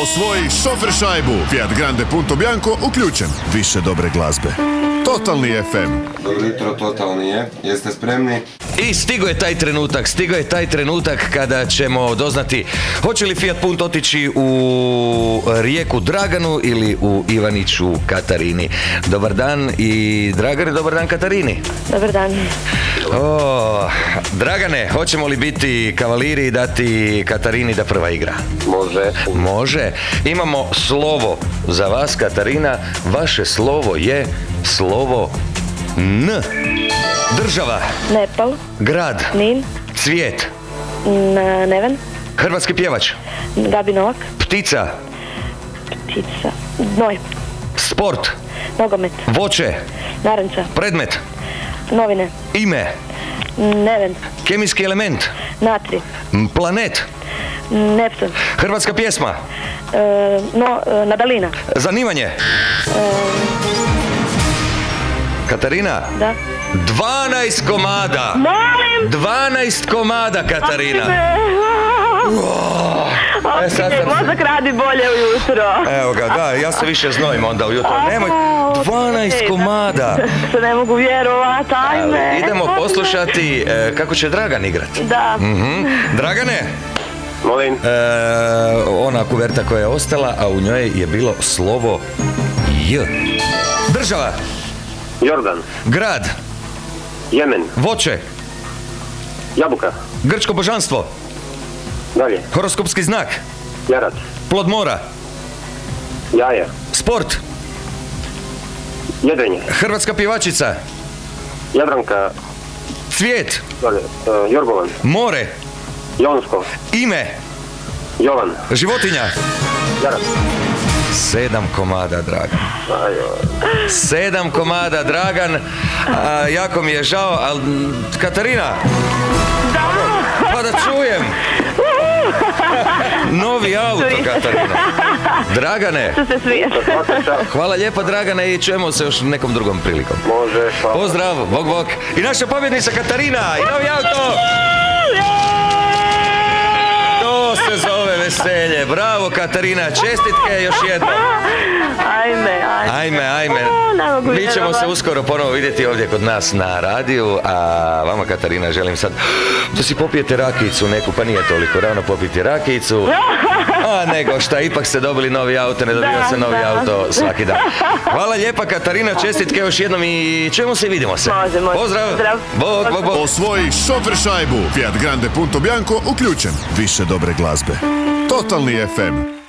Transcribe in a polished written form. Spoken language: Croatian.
Osvoji šofer šajbu. Fiat Grande Punto Bianco uključen. Više dobre glazbe. Totalni FM. Dobro jutro, Totalni je. Jeste spremni? I stigo je taj trenutak kada ćemo doznati hoće li Fiat Punto otići u Rijeku Draganu ili u Ivaniću Katarini. Dobar dan i Dragane, dobar dan Katarini. Dobar dan. Dragane, hoćemo li biti kavaliri i dati Katarini da prva igra? Može. Imamo slovo za vas, Katarina. Vaše slovo je slovo N. Država. Nepal. Grad. Nin. Cvijet. Neven. Hrvatski pjevač. Gabi Novak. Ptica. Ptica. Znoj. Sport. Nogomet. Voće. Naranča. Predmet. Novine. Ime. Neven. Kemijski element. Natri. Planet. Neptun. Hrvatska pjesma. Nadalina. Zanimanje. Katarina. Da. 12 komada. Molim! 12 komada, Katarina. Mozak radi bolje ujutro. Evo ga, da, ja se više znojim onda ujutro. Nemoj, 12 komada. Se ne mogu vjerovati, ajme. Idemo poslušati kako će Dragan igrati. Da. Dragane. Molim. Ona kuverta koja je ostala, a u njoj je bilo slovo J. Država. Jordan. Grad. Jemen. Voće. Jabuka. Grčko božanstvo. Dalje. Horoskopski znak. Jarac. Plod mora. Jaje. Sport. Jedrenje. Hrvatska pjevačica. Jadranka. Cvijet. Dalje. Jorgovan. More. Jonsko. Ime. Jovan. Životinja. Jarac. 7 komada, Dragan. 7 komada, Dragan. Jako mi je žao, ali Katarina. Pa da čujem. Novi auto, Katarina. Dragane. Hvala lijepa, Dragane, i čujemo se još nekom drugom prilikom. Može. Hvala. Pozdrav, bok bok. I naša pobjednica Katarina i novi auto. To se zove veselje. Bravo, Katarina, čestitke još jednom. Ajme. Mi ćemo se uskoro ponovo vidjeti ovdje kod nas na radiju, a vama, Katarina, želim sad da si popijete rakijicu neku, pa nije toliko rano popiti rakijicu. A nego šta, ipak ste dobili novi auto, ne dobiva se novi auto svaki dan. Hvala lijepa, Katarina, čestitke još jednom i čujemo se i vidimo se. Može. Pozdrav. Bok. Osvoji šofer šajbu. Fiat Grande Punto Bianco uključen. Više dobre glazbe. Totalni FM.